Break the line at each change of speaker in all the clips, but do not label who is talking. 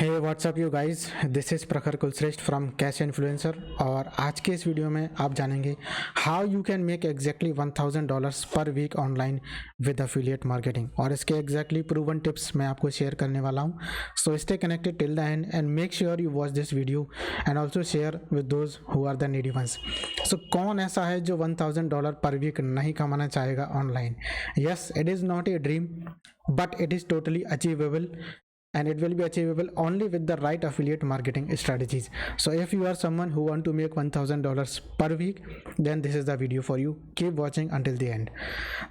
Hey what's up you guys, this is Prakhar Kulshreshtha from cash influencer. और आज के इस वीडियो में आप जानेंगे how you can make exactly $1000 पर week online with affiliate marketing. और इसके एग्जैक्टली प्रूवन टिप्स मैं आपको शेयर करने वाला हूँ। So stay connected till the end and make sure you watch this video and also share with those who are the needy ones. So कौन ऐसा है जो $1000 पर वीक नहीं कमाना चाहेगा online? Yes, it is not a dream but it is totally achievable, and it will be achievable only with the right affiliate marketing strategies. So if you are someone who want to make $1000 per week, then this is the video for you. Keep watching until the end.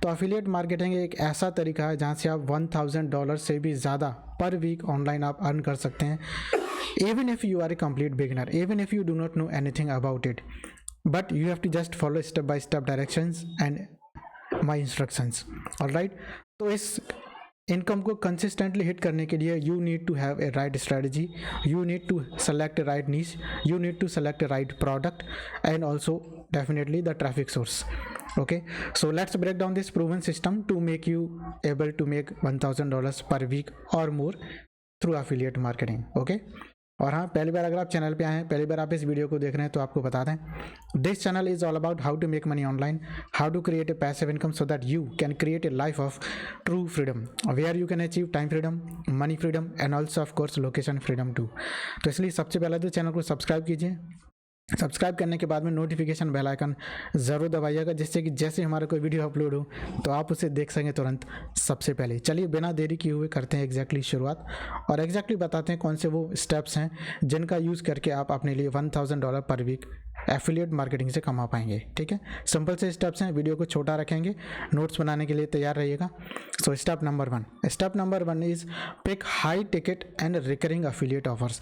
तो affiliate marketing एक ऐसा तरीका है जहाँ से आप $1000 से भी ज़्यादा पर वीक ऑनलाइन आप अर्न कर सकते हैं, even if you are a complete beginner, even if you do not know anything about it, but you have to just follow step by step directions and my instructions. Alright, तो इस income को consistently hit करने के लिए you need to have a right strategy, you need to select a right niche, you need to select a right product and also definitely the traffic source. Okay, so let's break down this proven system to make you able to make $1000 per week or more through affiliate marketing. Okay, और हाँ, पहली बार अगर आप channel पे आए हैं, पहली बार आप इस वीडियो को देख रहे हैं, तो आपको बता दें this channel is all about how to make money online, how to create a passive income so that you can create a life of true freedom where you can achieve time freedom, money freedom and also of course location freedom too. तो इसलिए सबसे पहले तो channel को subscribe कीजिए। Subscribe करने के बाद में नोटिफिकेशन बेल आइकन ज़रूर दबाइएगा, जिससे कि जैसे हमारा कोई वीडियो अपलोड हो तो आप उसे देख सकें तुरंत सबसे पहले। चलिए बिना देरी किए हुए करते हैं एग्जैक्टली शुरुआत और एग्जैक्टली बताते हैं कौन से वो स्टेप्स हैं जिनका यूज़ करके आप अपने लिए $1000 पर वीक एफिलिएट मार्केटिंग से कमा पाएंगे। ठीक है, सिंपल से स्टेप्स हैं, वीडियो को छोटा रखेंगे, नोट्स बनाने के लिए तैयार रहिएगा। So step number one is pick high ticket and recurring affiliate offers.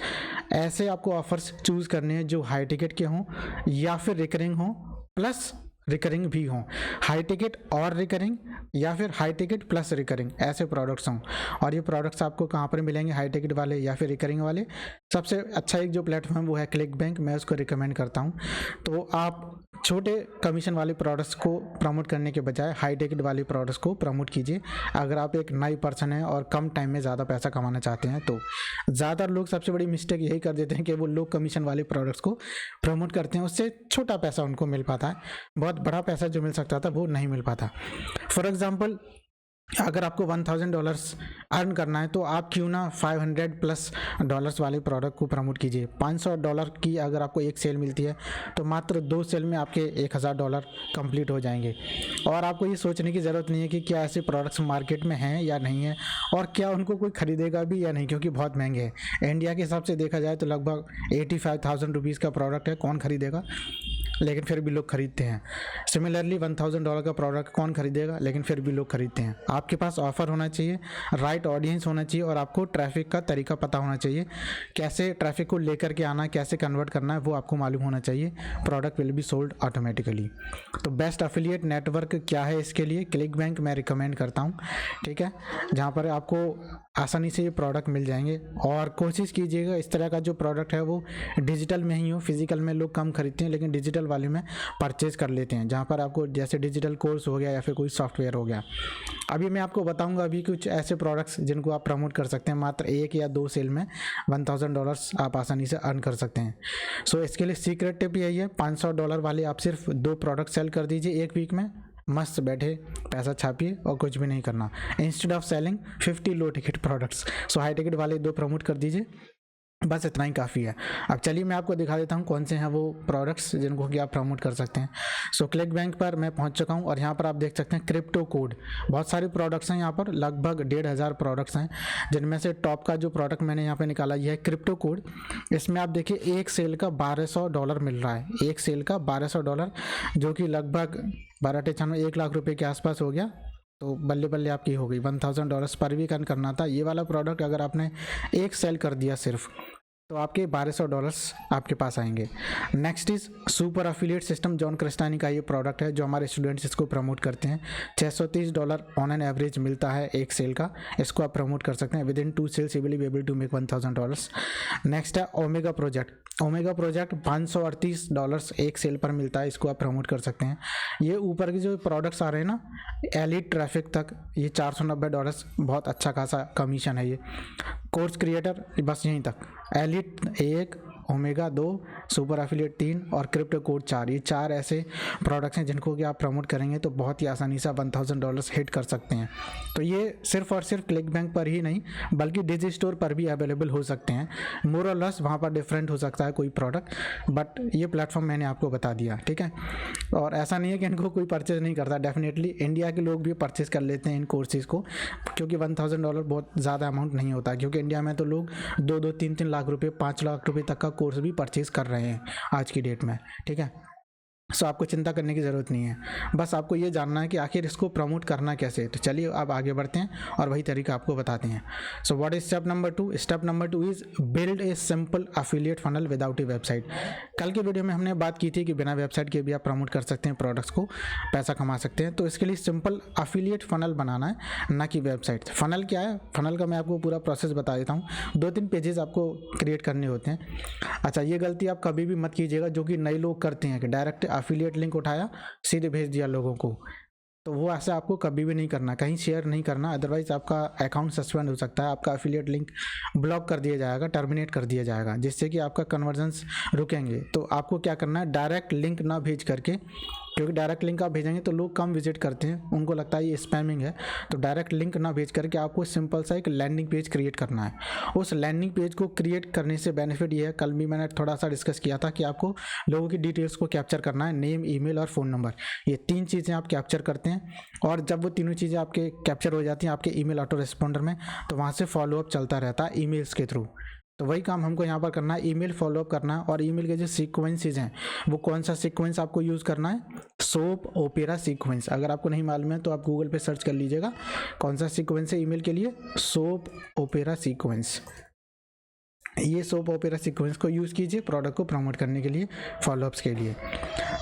ऐसे आपको ऑफर्स चूज़ करने हैं जो हाई टिकट के हों या फिर रिकरिंग हों प्लस रिकरिंग भी हों, हाई टिकट और रिकरिंग या फिर हाई टिकट प्लस रिकरिंग, ऐसे प्रोडक्ट्स हों। और ये प्रोडक्ट्स आपको कहाँ पर मिलेंगे, हाई टिकट वाले या फिर रिकरिंग वाले? सबसे अच्छा एक जो प्लेटफॉर्म वो है क्लिक बैंक, मैं उसको रिकमेंड करता हूँ। तो आप छोटे कमीशन वाले प्रोडक्ट्स को प्रमोट करने के बजाय हाई टिकट वाले प्रोडक्ट्स को प्रमोट कीजिए अगर आप एक नई पर्सन हैं और कम टाइम में ज़्यादा पैसा कमाना चाहते हैं। तो ज़्यादा लोग सबसे बड़ी मिस्टेक यही कर देते हैं कि वो लो कमीशन वाले प्रोडक्ट्स को प्रमोट करते हैं, उससे छोटा पैसा उनको मिल पाता है, बहुत बड़ा पैसा जो मिल सकता था वो नहीं मिल पाता। फॉर एग्जाम्पल, अगर आपको $1000 अर्न करना है तो आप क्यों ना $500+ वाले प्रोडक्ट को प्रमोट कीजिए। $500 की अगर आपको एक सेल मिलती है तो मात्र 2 सेल में आपके $1000 कंप्लीट हो जाएंगे। और आपको ये सोचने की ज़रूरत नहीं है कि क्या ऐसे प्रोडक्ट्स मार्केट में हैं या नहीं है और क्या उनको कोई ख़रीदेगा भी या नहीं, क्योंकि बहुत महंगे हैं। इंडिया के हिसाब से देखा जाए तो लगभग 85,000 रुपीज़ का प्रोडक्ट है, कौन खरीदेगा? लेकिन फिर भी लोग खरीदते हैं। सिमिलरली $1000 का प्रोडक्ट कौन खरीदेगा? लेकिन फिर भी लोग खरीदते हैं। आपके पास ऑफर होना चाहिए, राइट ऑडियंस होना चाहिए और आपको ट्रैफिक का तरीका पता होना चाहिए, कैसे ट्रैफिक को लेकर के आना, कैसे कन्वर्ट करना है वो आपको मालूम होना चाहिए। Product will be sold automatically. तो बेस्ट एफिलिएट नेटवर्क क्या है इसके लिए? क्लिक बैंक मैं रिकमेंड करता हूँ। ठीक है, जहाँ पर आपको आसानी से ये प्रोडक्ट मिल जाएंगे। और कोशिश कीजिएगा इस तरह का जो प्रोडक्ट है वो डिजिटल में ही हो। फिजिकल में लोग कम खरीदते हैं लेकिन डिजिटल वाले में परचेज कर लेते हैं, जहाँ पर आपको जैसे डिजिटल कोर्स हो गया या फिर कोई सॉफ्टवेयर हो गया। अभी मैं आपको बताऊंगा अभी कुछ ऐसे प्रोडक्ट्स जिनको आप प्रमोट कर सकते हैं, मात्र 1 या 2 सेल में $1000 आप आसानी से अर्न कर सकते हैं। सो इसके लिए सीक्रेट टिप यही है, $500 वाले आप सिर्फ 2 प्रोडक्ट सेल कर दीजिए एक वीक में, मस्त बैठे पैसा छापिए और कुछ भी नहीं करना। Instead of selling 50 low ticket products, so high ticket वाले 2 प्रमोट कर दीजिए, बस इतना ही काफ़ी है। अब चलिए मैं आपको दिखा देता हूँ कौन से हैं वो प्रोडक्ट्स जिनको कि आप प्रमोट कर सकते हैं। सो क्लिक बैंक पर मैं पहुँच चुका हूँ और यहाँ पर आप देख सकते हैं क्रिप्टो कोड। बहुत सारे प्रोडक्ट्स हैं यहाँ पर, लगभग 1500 प्रोडक्ट्स हैं, जिनमें से टॉप का जो प्रोडक्ट मैंने यहाँ पे निकाला ये है क्रिप्टो कोड। इसमें आप देखिए एक सेल का $1200 मिल रहा है, एक सेल का $1200, जो कि लगभग 12×6 1 लाख रुपये के आसपास हो गया। तो बल्ले बल्ले आपकी हो गई। $1000 पर वीक अर्न करना था। ये वाला प्रोडक्ट अगर आपने एक सेल कर दिया सिर्फ तो आपके $1200 आपके पास आएंगे। Next is super affiliate system. John Crestani का ये प्रोडक्ट है जो हमारे स्टूडेंट्स इसको प्रमोट करते हैं। $630 ऑन एन एवरेज मिलता है एक सेल का, इसको आप प्रमोट कर सकते हैं। With in 2 sales you will be able to make $1000। Next है ओमेगा प्रोजेक्ट। ओमेगा प्रोजेक्ट $538 एक सेल पर मिलता है, इसको आप प्रमोट कर सकते हैं। ये ऊपर के जो प्रोडक्ट्स आ रहे हैं ना एलिट ट्रैफिक तक, ये $490, बहुत अच्छा खासा कमीशन है ये। कोर्स क्रिएटर बस यहीं तक, एलिट 1, ओमेगा 2, सुपर एफिलिएट 3 और क्रिप्टो कोड 4, ये 4 ऐसे प्रोडक्ट्स हैं जिनको कि आप प्रमोट करेंगे तो बहुत ही आसानी से $1000 हिट कर सकते हैं। तो ये सिर्फ और सिर्फ क्लिक बैंक पर ही नहीं बल्कि डिजी स्टोर पर भी अवेलेबल हो सकते हैं। मोर और लेस वहाँ पर डिफरेंट हो सकता है कोई प्रोडक्ट, बट ये प्लेटफॉर्म मैंने आपको बता दिया, ठीक है। और ऐसा नहीं है कि इनको कोई परचेज नहीं करता, डेफिनेटली इंडिया के लोग भी परचेज कर लेते हैं इन कोर्सेज़ को, क्योंकि $1000 बहुत ज़्यादा अमाउंट नहीं होता, क्योंकि इंडिया में तो लोग 2-2, 3-3 लाख रुपये, 5 लाख रुपये तक का कोर्स भी परचेज कर रहे हैं आज की डेट में, ठीक है। सो आपको चिंता करने की ज़रूरत नहीं है, बस आपको ये जानना है कि आखिर इसको प्रमोट करना कैसे। तो चलिए अब आगे बढ़ते हैं और वही तरीका आपको बताते हैं। So what is step number 2? Step number 2 is build a simple affiliate funnel without A website. कल के वीडियो में हमने बात की थी कि बिना वेबसाइट के भी आप प्रमोट कर सकते हैं प्रोडक्ट्स को, पैसा कमा सकते हैं। तो इसके लिए सिंपल अफिलिएट फनल बनाना है, ना कि वेबसाइट। फनल क्या है? फनल का मैं आपको पूरा प्रोसेस बता देता हूँ। 2-3 पेजेस आपको क्रिएट करने होते हैं। अच्छा, ये गलती आप कभी भी मत कीजिएगा जो कि नए लोग करते हैं कि डायरेक्ट अफिलिएट लिंक उठाया सीधे भेज दिया लोगों को। तो वो ऐसा आपको कभी भी नहीं करना, कहीं शेयर नहीं करना, अदरवाइज आपका अकाउंट सस्पेंड हो सकता है, आपका अफिलिएट लिंक ब्लॉक कर दिया जाएगा, टर्मिनेट कर दिया जाएगा, जिससे कि आपका कन्वर्जन्स रुकेंगे। तो आपको क्या करना है, डायरेक्ट लिंक ना भेज करके, क्योंकि डायरेक्ट लिंक आप भेजेंगे तो लोग कम विजिट करते हैं, उनको लगता है ये स्पैमिंग है। तो डायरेक्ट लिंक ना भेज करके आपको सिंपल सा एक लैंडिंग पेज क्रिएट करना है। उस लैंडिंग पेज को क्रिएट करने से बेनिफिट ये है, कल भी मैंने थोड़ा सा डिस्कस किया था कि आपको लोगों की डिटेल्स को कैप्चर करना है, नेम, ईमेल और फ़ोन नंबर, ये 3 चीज़ें आप कैप्चर करते हैं। और जब वो तीनों चीज़ें आपके कैप्चर हो जाती हैं आपके ईमेल ऑटो रिस्पॉन्डर में, तो वहाँ से फॉलोअप चलता रहता है ईमेल्स के थ्रू। तो वही काम हमको यहाँ पर करना है, ईमेल फॉलोअप करना है। और ईमेल के जो सीक्वेंसेस हैं, वो कौन सा सीक्वेंस आपको यूज़ करना है, सोप ओपेरा सीक्वेंस। अगर आपको नहीं मालूम है तो आप गूगल पे सर्च कर लीजिएगा कौन सा सीक्वेंस है ईमेल के लिए, सोप ओपेरा सीक्वेंस। ये सोप ओपेरा सीक्वेंस को यूज़ कीजिए प्रोडक्ट को प्रमोट करने के लिए, फॉलोअप्स के लिए।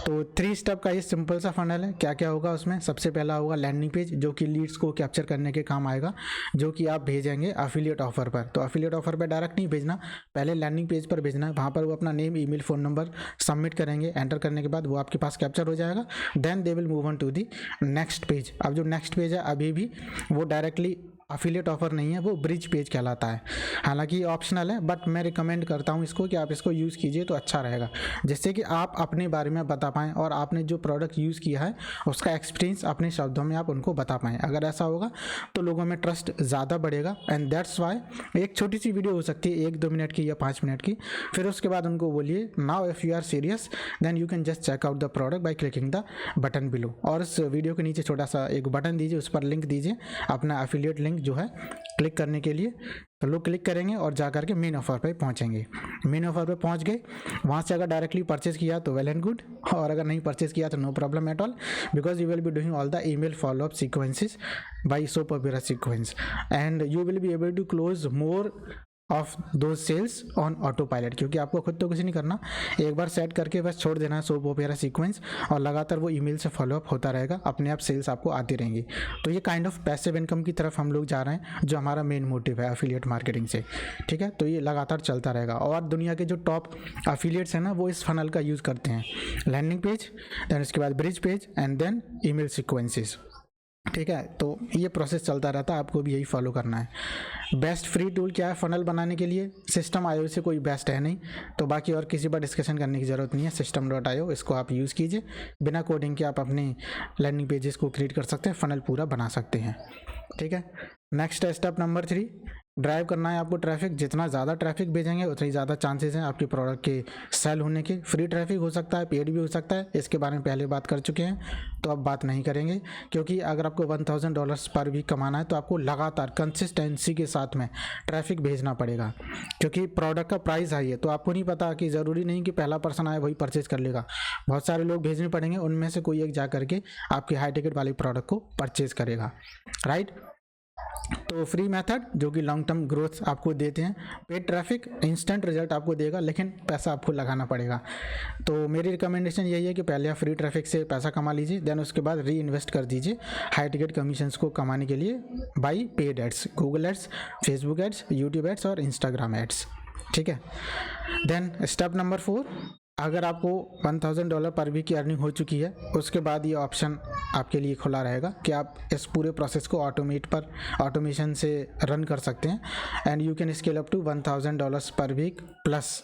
तो 3 स्टेप का ये सिंपल सा फनल है। क्या क्या होगा उसमें? सबसे पहला होगा लैंडिंग पेज, जो कि लीड्स को कैप्चर करने के काम आएगा, जो कि आप भेजेंगे अफिलिएट ऑफर पर। तो अफिलिएट ऑफर पर डायरेक्ट नहीं भेजना, पहले लैंडिंग पेज पर भेजना है। वहाँ पर वो अपना name, email, phone number submit करेंगे। एंटर करने के बाद वो आपके पास कैप्चर हो जाएगा। Then they will move on to the next page. अब जो नेक्स्ट पेज है अभी भी वो डायरेक्टली अफिलिएट ऑफर नहीं है, वो ब्रिज पेज कहलाता है। हालांकि ऑप्शनल है, बट मैं रिकमेंड करता हूँ इसको कि आप इसको यूज़ कीजिए तो अच्छा रहेगा, जिससे कि आप अपने बारे में बता पाएँ और आपने जो प्रोडक्ट यूज़ किया है उसका एक्सपीरियंस अपने शब्दों में आप उनको बता पाएँ। अगर ऐसा होगा तो लोगों में ट्रस्ट ज़्यादा बढ़ेगा। एंड दैट्स वाई एक छोटी सी वीडियो हो सकती है 1-2 मिनट की या 5 मिनट की, फिर उसके बाद उनको बोलिए now if you are serious then you can just check out the product by clicking the button below. और इस वीडियो के नीचे छोटा सा एक बटन दीजिए, उस पर लिंक दीजिए अपना एफिलिएट लिंक जो है क्लिक करने के लिए। तो लोग क्लिक करेंगे और जा करके मेन ऑफर पे पहुंचेंगे। मेन ऑफर पे पहुंच गए, वहाँ से अगर डायरेक्टली परचेज किया तो वेल एंड गुड, और अगर नहीं परचेज किया तो no problem at all, because you will be doing all the email follow up sequences by soap opera sequence and you will be able to close more of those sales on autopilot. क्योंकि आपको खुद तो कुछ नहीं करना, एक बार set करके बस छोड़ देना है सोप ओपेरा सीक्वेंस, और लगातार वो ईमेल से फॉलोअप होता रहेगा, अपने आप सेल्स आपको आती रहेंगी। तो ये काइंड ऑफ पैसिव इनकम की तरफ हम लोग जा रहे हैं, जो हमारा मेन मोटिव है एफिलिएट मार्केटिंग से, ठीक है। तो ये लगातार चलता रहेगा। और दुनिया के जो टॉप एफिलिएट्स हैं ना, वो इस फनल का यूज़ करते हैं, लैंडिंग पेज, देन उसके बाद bridge page and then email sequences, ठीक है। तो ये प्रोसेस चलता रहता है, आपको भी यही फॉलो करना है। बेस्ट फ्री टूल क्या है फनल बनाने के लिए? System.io से कोई बेस्ट है नहीं, तो बाकी और किसी पर डिस्कशन करने की ज़रूरत नहीं है। System.io, इसको आप यूज़ कीजिए, बिना कोडिंग के आप अपने लैंडिंग पेजेस को क्रिएट कर सकते हैं, फनल पूरा बना सकते हैं, ठीक है। नेक्स्ट है स्टेप नंबर 3, ड्राइव करना है आपको ट्रैफिक। जितना ज़्यादा ट्रैफिक भेजेंगे उतनी ज़्यादा चांसेस हैं आपके प्रोडक्ट के सेल होने के। फ्री ट्रैफिक हो सकता है, पेड भी हो सकता है, इसके बारे में पहले बात कर चुके हैं, तो अब बात नहीं करेंगे। क्योंकि अगर आपको $1000 पर वीक कमाना है तो आपको लगातार कंसिस्टेंसी के साथ में ट्रैफिक भेजना पड़ेगा, क्योंकि प्रोडक्ट का प्राइस हाई है। तो आपको नहीं पता कि ज़रूरी नहीं कि पहला पर्सन आए वही परचेज कर लेगा, बहुत सारे लोग भेजने पड़ेंगे, उनमें से कोई एक जा करके आपके हाई टिकट वाले प्रोडक्ट को परचेज करेगा, राइट। तो फ्री मेथड जो कि लॉन्ग टर्म ग्रोथ आपको देते हैं, पेड ट्रैफिक इंस्टेंट रिजल्ट आपको देगा, लेकिन पैसा आपको लगाना पड़ेगा। तो मेरी रिकमेंडेशन यही है कि पहले आप फ्री ट्रैफिक से पैसा कमा लीजिए, देन उसके बाद री इन्वेस्ट कर दीजिए हाई टिकट कमीशंस को कमाने के लिए by paid ads, Google ads, Facebook ads, YouTube ads और इंस्टाग्राम एड्स, ठीक है। देन स्टेप नंबर 4, अगर आपको $1000 पर वीक की अर्निंग हो चुकी है, उसके बाद ये ऑप्शन आपके लिए खुला रहेगा कि आप इस पूरे प्रोसेस को ऑटोमेशन से रन कर सकते हैं and you can scale up to $1000 पर week plus,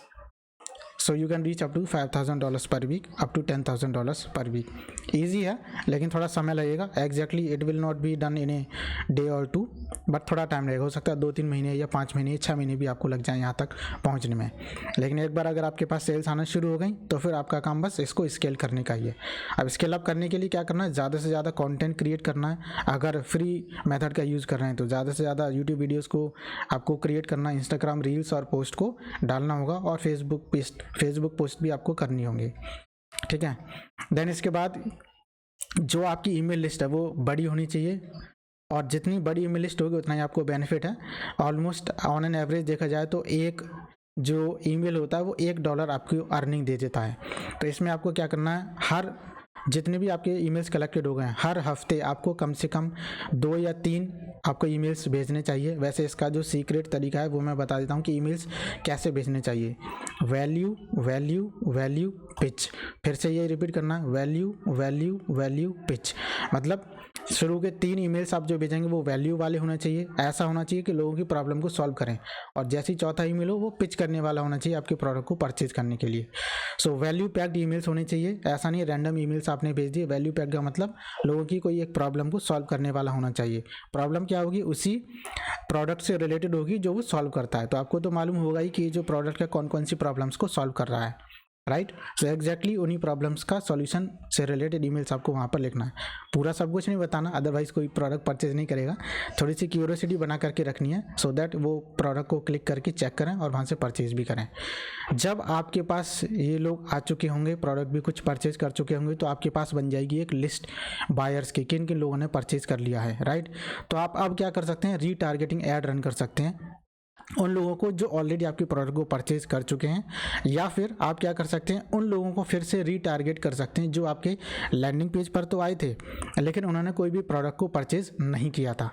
so you can reach up to $5000 per week, up to $10,000 पर वीक। ईजी है लेकिन थोड़ा समय लगेगा। Exactly it will not be done in a day और टू, बट थोड़ा time लगेगा। हो सकता है 2-3 महीने या 5 महीने 6 महीने भी आपको लग जाए यहाँ तक पहुँचने में। लेकिन एक बार अगर आपके पास सेल्स आना शुरू हो गई तो फिर आपका काम बस इसको स्केल करने का ही है। अब स्केल अप करने के लिए क्या करना है, ज़्यादा से ज़्यादा कॉन्टेंट क्रिएट करना है। अगर फ्री मेथड का यूज़ कर रहे हैं तो ज़्यादा से ज़्यादा यूट्यूब वीडियोज़ को आपको क्रिएट करना है, इंस्टाग्राम रील्स और पोस्ट को डालना होगा, और फेसबुक पोस्ट भी आपको करनी होंगी, ठीक है। देन इसके बाद जो आपकी ईमेल लिस्ट है वो बड़ी होनी चाहिए, और जितनी बड़ी ईमेल लिस्ट होगी उतना ही आपको बेनिफिट है। ऑलमोस्ट ऑन एन एवरेज देखा जाए तो एक जो ईमेल होता है वो $1 आपको अर्निंग दे देता है। तो इसमें आपको क्या करना है, हर जितने भी आपके ईमेल्स कलेक्टेड हो गए हैं हर हफ्ते आपको कम से कम 2 या 3 आपको ईमेल्स भेजने चाहिए। वैसे इसका जो सीक्रेट तरीका है वो मैं बता देता हूँ कि ईमेल्स कैसे भेजने चाहिए। वैल्यू वैल्यू वैल्यू पिच, फिर से ये रिपीट करना है, वैल्यू वैल्यू वैल्यू पिच। मतलब शुरू के 3 ईमेल्स आप जो भेजेंगे वो वैल्यू वाले होना चाहिए, ऐसा होना चाहिए कि लोगों की प्रॉब्लम को सॉल्व करें, और जैसी चौथा ईमेल हो वो पिच करने वाला होना चाहिए आपके प्रोडक्ट को परचेज करने के लिए। सो वैल्यू पैक्ड ईमेल्स होने चाहिए, ऐसा नहीं रैंडम ईमेल्स आपने भेज दिए। वैल्यू पैक्ड का मतलब लोगों की कोई एक प्रॉब्लम को सॉल्व करने वाला होना चाहिए। प्रॉब्लम क्या होगी, उसी प्रोडक्ट से रिलेटेड होगी जो वो सॉल्व करता है। तो आपको तो मालूम होगा ही कि जो प्रोडक्ट का कौन कौन सी प्रॉब्लम्स को सॉल्व कर रहा है, राइट। सो एग्जैक्टली उन्हीं प्रॉब्लम्स का सॉल्यूशन से रिलेटेड ईमेल्स आपको वहाँ पर लिखना है। पूरा सब कुछ नहीं बताना, अदरवाइज कोई प्रोडक्ट परचेज नहीं करेगा। थोड़ी सी क्यूरियोसिटी बना करके रखनी है, सो दैट वो प्रोडक्ट को क्लिक करके चेक करें और वहाँ से परचेज भी करें। जब आपके पास ये लोग आ चुके होंगे, प्रोडक्ट भी कुछ परचेज कर चुके होंगे, तो आपके पास बन जाएगी एक लिस्ट बायर्स की, किन किन लोगों ने परचेज कर लिया है, राइट। तो आप अब क्या कर सकते हैं, रीटारगेटिंग ऐड रन कर सकते हैं उन लोगों को जो ऑलरेडी आपके प्रोडक्ट को परचेज कर चुके हैं, या फिर आप क्या कर सकते हैं, उन लोगों को फिर से रीटारगेट कर सकते हैं जो आपके लैंडिंग पेज पर तो आए थे लेकिन उन्होंने कोई भी प्रोडक्ट को परचेज नहीं किया था।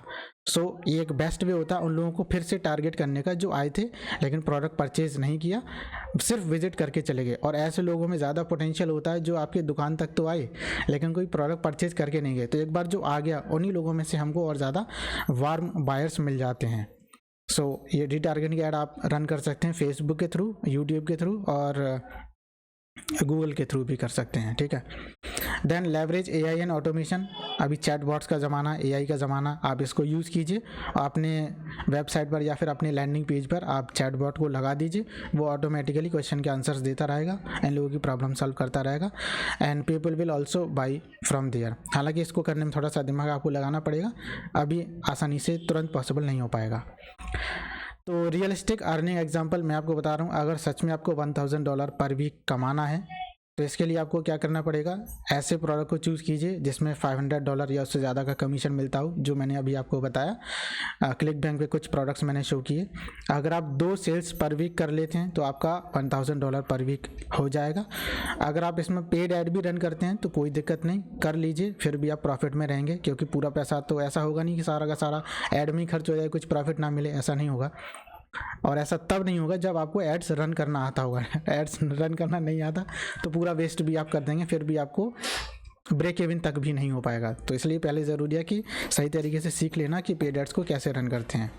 सो ये एक बेस्ट वे होता है उन लोगों को फिर से टारगेट करने का जो आए थे लेकिन प्रोडक्ट परचेज नहीं किया, सिर्फ विजिट करके चले गए। और ऐसे लोगों में ज़्यादा पोटेंशियल होता है जो आपकी दुकान तक तो आए लेकिन कोई प्रोडक्ट परचेज करके नहीं गए। तो एक बार जो आ गया उन्हीं लोगों में से हमको और ज़्यादा वार्म बायर्स मिल जाते हैं। सो ये रीटारगेटिंग ऐड आप रन कर सकते हैं फेसबुक के थ्रू, यूट्यूब के थ्रू और गूगल के थ्रू भी कर सकते हैं, ठीक है। Then leverage AI and automation. अभी चैटबॉट्स का ज़माना, AI का ज़माना, आप इसको यूज़ कीजिए अपने वेबसाइट पर या फिर अपने लैंडिंग पेज पर आप चैटबॉट को लगा दीजिए। वो ऑटोमेटिकली क्वेश्चन के आंसर्स देता रहेगा एंड लोगों की प्रॉब्लम सॉल्व करता रहेगा and people will also buy from there. हालांकि इसको करने में थोड़ा सा दिमाग आपको लगाना पड़ेगा, अभी आसानी से तुरंत पॉसिबल नहीं हो पाएगा। तो रियलिस्टिक अर्निंग एग्जांपल मैं आपको बता रहा हूँ। अगर सच में आपको $1000 पर वीक कमाना है तो इसके लिए आपको क्या करना पड़ेगा, ऐसे प्रोडक्ट को चूज़ कीजिए जिसमें $500 या उससे ज़्यादा का कमीशन मिलता हो, जो मैंने अभी आपको बताया। क्लिक बैंक पे कुछ प्रोडक्ट्स मैंने शो किए। अगर आप 2 सेल्स पर वीक कर लेते हैं तो आपका $1000 पर वीक हो जाएगा। अगर आप इसमें पेड ऐड भी रन करते हैं तो कोई दिक्कत नहीं, कर लीजिए, फिर भी आप प्रॉफिट में रहेंगे, क्योंकि पूरा पैसा तो ऐसा होगा नहीं कि सारा का सारा ऐड में ही खर्च हो जाए, कुछ प्रॉफिट ना मिले, ऐसा नहीं होगा। और ऐसा तब नहीं होगा जब आपको एड्स रन करना आता होगा। एड्स रन करना नहीं आता तो पूरा वेस्ट भी आप कर देंगे, फिर भी आपको ब्रेक इवन तक भी नहीं हो पाएगा। तो इसलिए पहले ज़रूरी है कि सही तरीके से सीख लेना कि पेड एड्स को कैसे रन करते हैं।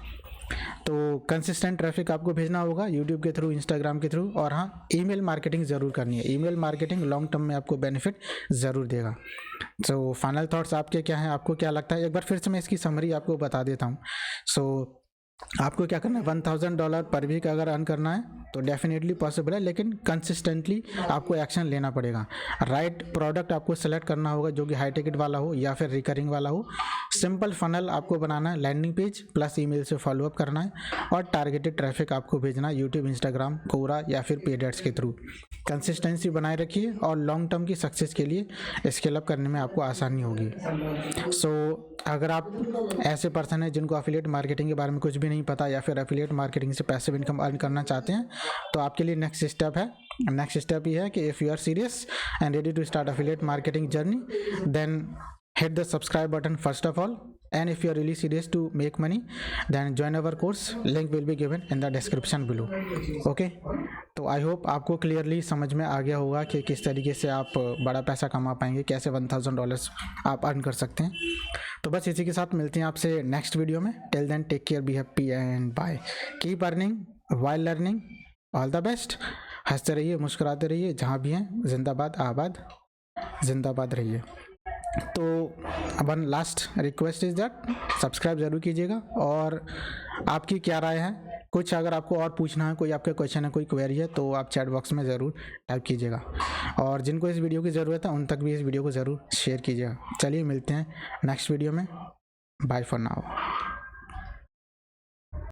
तो कंसिस्टेंट ट्रैफिक आपको भेजना होगा यूट्यूब के थ्रू, इंस्टाग्राम के थ्रू, और हाँ ईमेल मार्केटिंग ज़रूर करनी है। ईमेल मार्केटिंग लॉन्ग टर्म में आपको बेनिफिट ज़रूर देगा। सो फाइनल थॉट्स आपके क्या हैं, आपको क्या लगता है? एक बार फिर से मैं इसकी समरी आपको बता देता हूँ। सो आपको क्या करना है, $1000 पर वीक अगर अर्न करना है तो डेफिनेटली पॉसिबल है, लेकिन कंसिस्टेंटली आपको एक्शन लेना पड़ेगा। राइट प्रोडक्ट आपको सेलेक्ट करना होगा जो कि हाई टिकट वाला हो या फिर रिकरिंग वाला हो। सिंपल फनल आपको बनाना है, लैंडिंग पेज प्लस ईमेल से फॉलोअप करना है, और टारगेटेड ट्रैफिक आपको भेजना है यूट्यूब, इंस्टाग्राम, कोरा या फिर पेड एड्स के थ्रू। कंसिस्टेंसी बनाए रखिए और लॉन्ग टर्म की सक्सेस के लिए स्केल अप करने में आपको आसानी होगी। सो अगर आप ऐसे पर्सन हैं जिनको एफिलिएट मार्केटिंग के बारे में कुछ भी नहीं पता या फिर एफिलिएट मार्केटिंग से पैसिव इनकम अर्न करना चाहते हैं, तो आपके लिए नेक्स्ट स्टेप है। नेक्स्ट स्टेप ये है कि if you are serious and ready to start affiliate marketing journey, then hit the subscribe button first of all and if you are really serious to make money then join our course, link will be given in the description below. Okay, तो I hope आपको clearly समझ में आ गया होगा कि किस तरीके से आप बड़ा पैसा कमा पाएंगे, कैसे $1000 आप अर्न कर सकते हैं. तो बस इसी के साथ मिलते हैं आपसे नेक्स्ट वीडियो में. Till then take care, be happy and bye. Keep earning while learning. All the best. हंसते रहिए, मुस्कुराते रहिए, जहाँ भी हैं. जिंदाबाद, आबाद, जिंदाबाद रहिए. तो one last request is that subscribe ज़रूर कीजिएगा. और आपकी क्या राय है, कुछ अगर आपको और पूछना है, कोई आपका क्वेश्चन है, कोई क्वेरी है, तो आप चैट बॉक्स में ज़रूर टाइप कीजिएगा. और जिनको इस वीडियो की ज़रूरत है उन तक भी इस वीडियो को ज़रूर शेयर कीजिएगा. चलिए मिलते हैं नेक्स्ट वीडियो में. Bye for now.